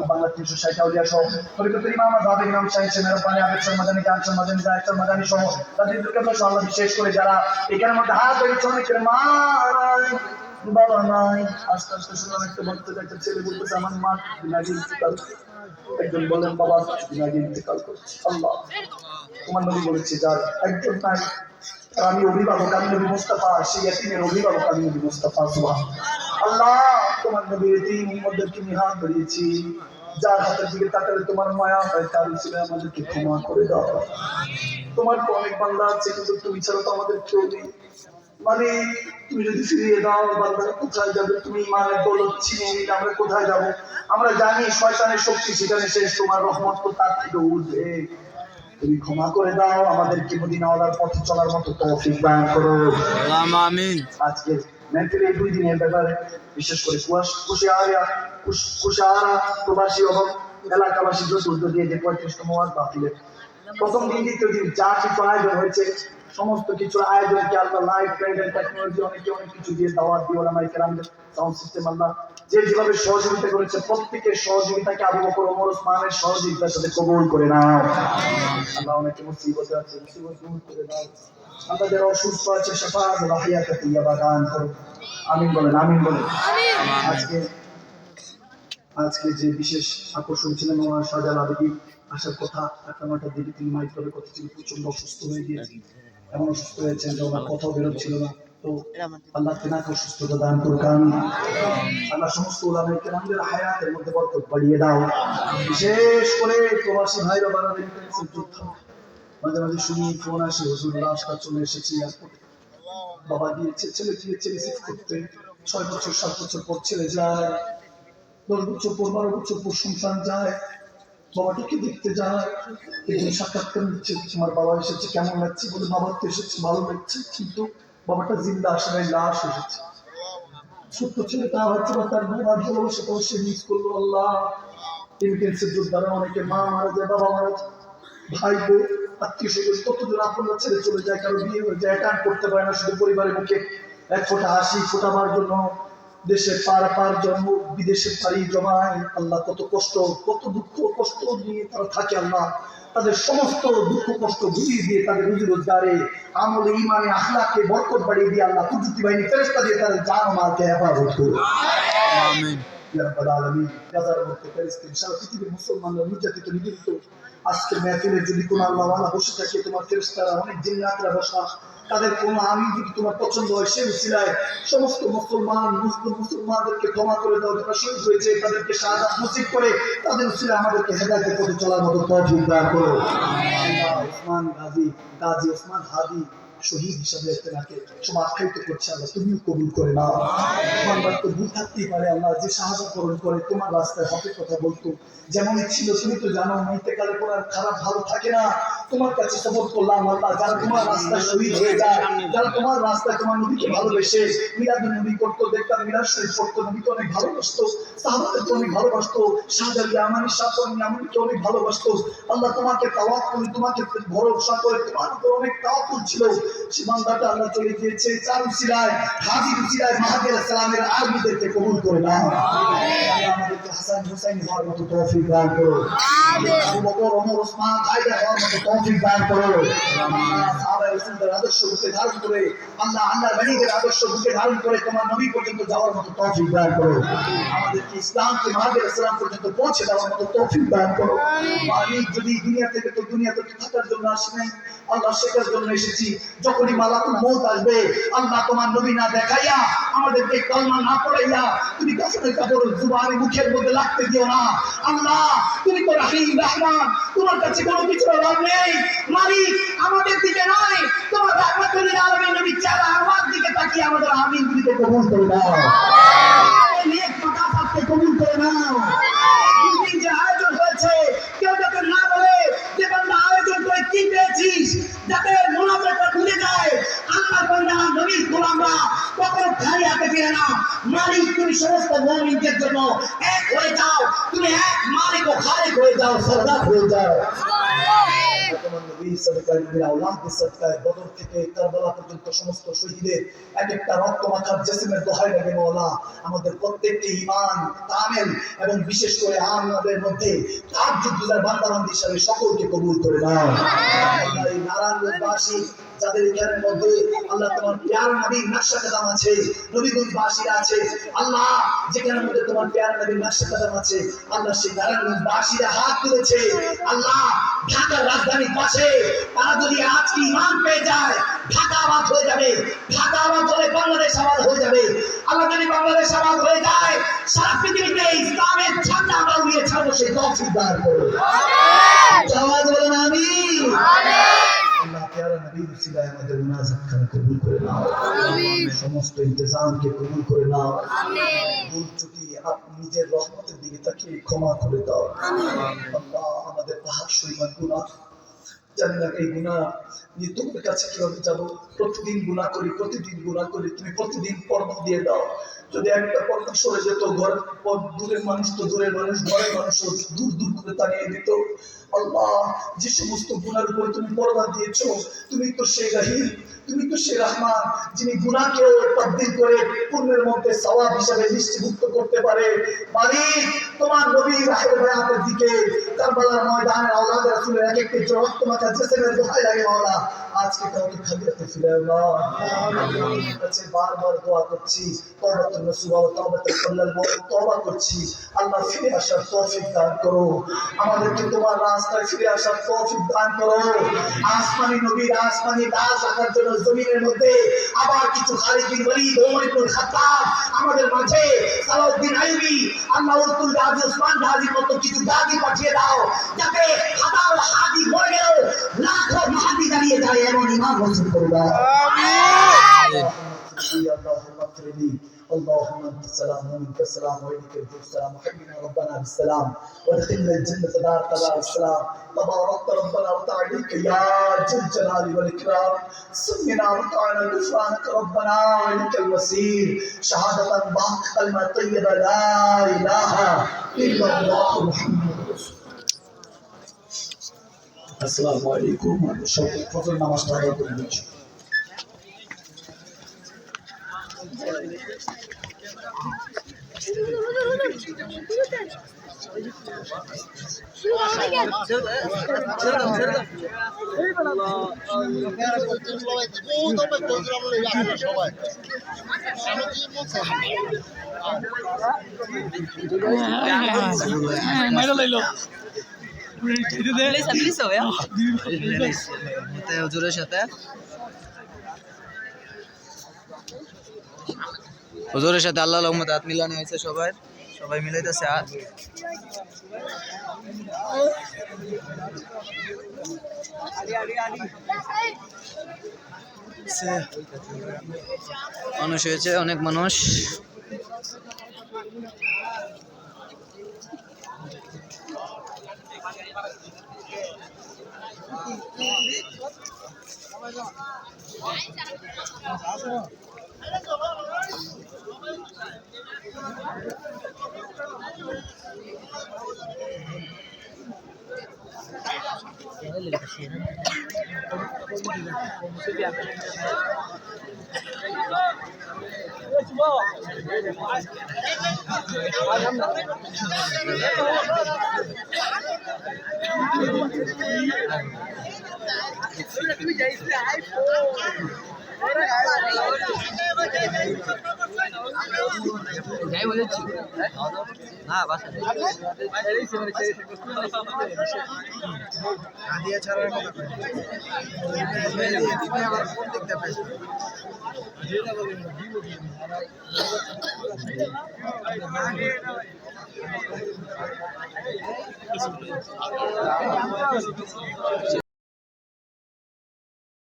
বাংলা 360 আউলিয়া সহ তরিকতের ইমাম আযহাব ইমাম শাইখ মেহরবানি আবেদ শর্মাদানি জান শর্মাদানি জায়েদ শর্মাদানি সহ তাদের দুর্গা আল্লাহ বিশেষ করে যারা এখানের মধ্যে হাত ধরেছে অনেকের মা নাই বাবা নাই আস্তে আস্তে শুনলাম একটা বাচ্চা একটা ছেলে বলতেছে আমার মা বিনাজি ইন্তেকাল একজন বলেন বাবা বিনাজি ইন্তেকাল করছে আল্লাহ তোমার নবী বলেছে যার একজন নাই আমি অভিভাবক আমি নবী মুস্তাফা সেই এতিমের অভিভাবক আমি নবী মুস্তাফা সুবহান আল্লাহ তোমার নবীর এতিম উম্মতদেরকে নিহাত করিয়েছি যার হাতের দিকে তাকালে তোমার মায়া হয় তার উসিলায় আমাদেরকে ক্ষমা করে দাও তোমার তো অনেক বান্দা আছে কিন্তু তুমি ছাড়া তো আমাদের কেউ নেই মানে তুমি যদি ফিরিয়ে দাও বান্দারা কোথায় যাবে তুমি ইমানের দৌলত ছিনিয়ে নিলে আমরা কোথায় যাব আমরা জানি শয়তানের শক্তি সেখানে শেষ তোমার রহমত তো তার থেকে উঠবে তুমি ক্ষমা করে দাও আমাদেরকে মদিনাওয়ালার পথে চলার মতো তৌফিক দান করো আমিন। আজকে মেহফিলের 2 দিনের ব্যাপারে বিশেষ করে কুশাহারা প্রবাসী এবং এলাকাবাসী চতুর্থ দিয়ে যে 35তম ওয়াজ বাতিলের প্রথম দিন দ্বিতীয় দিন যা কিছু আয়োজন হয়েছে সমস্ত কিছু আয়োজনকে আল্লাহ লাইভ ব্যান্ড এন্ড টেকনোলজি অনেক কিছু দিয়ে দাওয়াত দিয়ে ওলামায়ে কেরামদের সাউন্ড সিস্টেম আল্লাহ যেভাবে সহযোগিতা করেছে প্রত্যেকের সহযোগিতাকে আবু বকর ওমর ওসমানের সহযোগিতার সাথে কবুল করে নাও আল্লাহ অনেকে মুসিবতে আছে মুসিবত দূর করে দাও আল্লাহ যারা অসুস্থ আছে শাফাআত রাহিয়াত তাইয়্যিবা দান করো আমিন বলেন আজকে যে বিশেষ আকর্ষণ ছিলেন ওনার শাহজালাল আবেদী আসার কথা 8-9টার দিকে তিনি মাইক করে কথা ছিল প্রচন্ড অসুস্থ হয়ে গিয়েছেন এমন অসুস্থ হয়েছেন যে ওনার কথাও বেরোচ্ছিল না তো আল্লাহ তেনাকে সুস্থতা দান করুক আল্লাহ সমস্ত উলামায়ে কেরামদের হায়াতের মধ্যে বরকত বাড়িয়ে দাও বিশেষ করে প্রবাসী ভাইরা বাংলাদেশের যোদ্ধা মাঝে মাঝে শুনি ফোন আসে হুজুর লাশটা চলে এসেছি এয়ারপোর্টে বাবা গিয়েছে ছেলে গিয়েছে রিসিভ করতে 6 বছর 7 বছর পর ছেলে যায় 10 বছর পর 12 বছর পর সন্তান যায় বাবাটিকে দেখতে যায় একজন সাক্ষাৎকার নিচ্ছে আমার বাবা এসেছে কেমন লাগছে বলে বাবার তো এসেছে ভালো লাগছে কিন্তু বাবাটা জিন্দা আসে নাই লাশ এসেছে ছোট্ট ছেলে তা হচ্ছে বা তার বাবার ভালোবাসাটাও সে মিস করলো আল্লাহ ইনটেন্সিভ যোদ্ধারা অনেকে মা মারা যায় বাবা মারা যায় ভাই বোন আত্মীয় স্বজন কতজন আপনার ছেড়ে চলে যায় কারো বিয়ে হয়ে যায় টান করতে পারে না শুধু পরিবারের মুখে এক ফোঁটা হাসি ফোটাবার জন্য দেশে পার জন্ম বিদেশে পাড়ি জমায় আল্লাহ কত কষ্ট কত দুঃখ কষ্ট নিয়ে তারা থাকে আল্লাহ তাদের সমস্ত দুঃখ কষ্ট ভুলিয়ে দিয়ে তাদের রুজি রোজগারে আমলে ইমানে আখলাকে বরকত বাড়িয়ে দিয়ে আল্লাহ কুদরতি বাহিনী ফেরেশতা দিয়ে তাদের জান মালকে হেফাজত করুন আমিন ইয়া রাব্বাল আলামিন গাজার মধ্যে ফিলিস্তিন সারা পৃথিবীর মুসলমানরা নির্যাতিত নিপীড়িত আজকে মেহফিলে যদি কোনো আল্লাহওয়ালা বসে থাকে তোমার ফেরেশতারা অনেক জিন্নাতরা বসা তাদের কোনো আমি যদি তোমার পছন্দ হয় সে উসিলায় সমস্ত মুসলমানদেরকে ক্ষমা করে দাও যারা শহীদ হয়েছে তাদেরকে শাহাদাত নসিব করে তাদের উসিলায় আমাদেরকে হেদায়েতের পথে চলার মতো তৌফিক দান করো ওসমান গাজী ওসমান হাদি শহীদ হিসাবে তেনাকে সব আখ্যায়িত করছে আল্লাহ তুমিও কবুল করে নাও তোমার তো ভুল থাকতেই পারে আল্লাহ যে শাহাদাত বরণ করে তোমার রাস্তায় হকের কথা বলতো যেমনই ছিল তুমি তো জানো ইন্তেকালে পর আর খারাপ ভালো থাকে না তোমার কাছে সবর করলাম আল্লাহ যারা তোমার রাস্তায় শহীদ হয়ে যায় যারা তোমার রাস্তায় তোমার নবীকে ভালোবেসে মিলাদুন নবী করতো দেখতাম মিলাদ শরীফ পড়তো নবীকে অনেক ভালোবাসতো সাহাবাদেরকে অনেক ভালোবাসতো শাহজালাল আমানি সাপনি আমাকে অনেক ভালোবাসতো আল্লাহ তোমাকে তাওয়াক্কুল তোমাকে ভরসা করে তোমার উপর অনেক তাওয়াক্কুল ছিল সে বান্দাটা আল্লাহ চলে গিয়েছে চার উসিলায় হাজির উসিলায় মাহাদি আলাইহিস সালামের আরবিদেরকে কবুল করে নাও আমাদেরকে হাসান হুসাইন হওয়ার মতো তৌফিক দান করো আমিন আবু বকর ওমর ওসমান আইদা হওয়ার মতো তৌফিক দান করো সাহাবায়ে রাসূলদের আদর্শ বুকে ধারণ করে আল্লাহর ওলিদের আদর্শ বুকে ধারণ করে তোমার নবী পর্যন্ত যাওয়ার মতো তৌফিক দান করো আমাদেরকে ইসলামকে মাহাদি আলাইহিস সালাম পর্যন্ত পৌঁছে দেওয়ার মতো তৌফিক দান করো আমি যদি দুনিয়াতে থাকার জন্য আসি নাই আল্লাহ শেখার জন্য এসেছি যখনই মালাকুল মউত আসবে আল্লাহ তোমার নবী না দেখাইয়া আমাদেরকে কলমা না পড়াইয়া তুমি কাফনের কাপড় জুবানে মুখের মধ্যে লাগতে দিও না আল্লাহ তুমি তো রহিম রহমান তোমার কাছে কোনো কিছু অভাব নেই মালিক আমাদের দিকে নয় তোমার রহমতুল আলামিন নবী চারা আমার দিকে তাকিয়ে আমাদের আমিন দিকে কবুল করে নাও নেক মাতাফাতকে কবুল করে নাও এই যে আয়োজন হয়েছে কেউ যাতে না বলে যে বান্দা আয়োজন করে কি পেয়েছিস যাতে মুনাফিকরা ভুলে যায় আল্লাহ বান্দা নবীর গোলামরা কখনো খালি হাতে ফিরে না মালিক তুমি সমস্ত মুমিনদের জন্য এক হয়ে যাও তুমি এক মালিক ও খালিক হয়ে যাও সরদার হয়ে যাও নবী সাল্লাল্লাহু আলাইহি ওয়াসাল্লাম আওলাদের সদকায় বদর থেকে কারবালা পর্যন্ত সমস্ত শহীদের এক একটা রক্ত মাখা জিসমের দোহাই লাগে মাওলা আমাদের প্রত্যেককে ঈমান কামেল এবং বিশেষ করে আমাদের মধ্যে তাহাজ্জুদের বান্দাবান্দি হিসেবে সকলকে কবুল করে নাও আল্লাহ এই নারায়ণগঞ্জবাসী যাদের এখানের মধ্যে আল্লাহ তোমার প্যার নবীর নকশা কদম আছে নবীগঞ্জবাসীরা আছে আল্লাহ যেখানের মধ্যে তোমার প্যার নবীর নকশা কদম আছে আল্লাহ সেই নারায়ণগঞ্জবাসীরা হাত তুলেছে আল্লাহ ঢাকার রাজধানীর পাশে তারা যদি আজকে ঈমান পেয়ে যায় ঢাকা আবাদ হয়ে যাবে ঢাকা আবাদ হলে বাংলাদেশ আবাদ হয়ে যাবে আল্লাহ যদি বাংলাদেশ আবাদ হয়ে যায় সারা পৃথিবীতে ইসলামের ঝান্ডা আমরা উড়িয়ে ছাড়বো সেই তৌফিক দান করো আমিন আওয়াজ বলেন আমিন আল্লাহ প্যারা নবীর উসিলায় আমাদের মুনাজাত খানা কবুল করে নাও আমিন সমস্ত ইন্তজামকে কবুল করে নাও আমিন ভুল ত্রুটি আপনি নিজের রহমতের দিকে তাকিয়ে ক্ষমা করে দাও আমিন আল্লাহ আমাদের পাহাড় সীমার গুনাহ জানি না এই গুনাহ নিয়ে তোমার কাছে কিভাবে যাব প্রতিদিন গুনাহ করি তুমি প্রতিদিন পর্দা দিয়ে দাও যদি একটা পর্দা সরে যেত ঘরের দূরের মানুষ তো দূরের মানুষ ঘরের মানুষ দূর দূর করে তাড়িয়ে দিত আল্লাহ যে সমস্ত গুনার উপরে তুমি পর্দা দিয়েছো তুমি তো সেই রহিম তুমি তো সেই রহমান যিনি গুনাহকেও তাবদীল করে পুণ্যের মধ্যে সওয়াব হিসেবে নিশ্চিত করতে পারে মালিক তোমার নবী রাহের বায়াতের দিকে কারবালার ময়দানে আওলাদ রাসূলের এক একটি রক্ত মাখা জিসমের দোহাই লাগে মাওলা আজকে কাউকে খালি হাতে ফিরাও না আপনার কাছে বারবার দোয়া করছি তওবাতুন নসুহা ওয়া তাওবাতুল কল্লাল তওবা করছি আল্লাহ ফিরে আসার তৌফিক দান করো আমাদেরকে তোমার রাস্তায় ফিরে আসার তৌফিক দান করো আসমানি নবীর আসমানি দাস রাখার জন্য জমিনের মধ্যে আবার কিছু খালিদ বিন ওয়ালিদ ওমর ইবনে খাত্তাব আমাদের মাঝে সালাউদ্দিন আইয়ুবী আল্লাহ উলতুল গাজী ওসমান গাজীর মতো কিছু গাজী পাঠিয়ে দাও যাতে হাজার হাদি মরে গেল লাখো মাহাদি দাঁড়িয়ে যায় এমন ইমাম নসিব করে দাও আমিন اللهم اغفر لي اللهم انت السلام ومنك السلام واليك يرجع السلام وحبنا ربنا بالسلام وادخلنا الجنه دار السلام تبارك ربنا وتعاليك يا ذا الجلال والاكرام سمنا وطعنا غفرانك ربنا واليك المصير شهاده باق كلمه طيبه لا اله الا الله محمد رسول আসসালামু আলাইকুম সব ফজর নামাজ পড়া করবেন হুজুরের সাথে আল্লাহ রহমতে হাত মিলানো হয়েছে সবাই মিলাইতেছে হাত মানুষ হয়েছে অনেক মানুষ যাই বলেছি না বাসা দিয়ে ছাড়ার কথা আবার কোন দিকটা পাইছে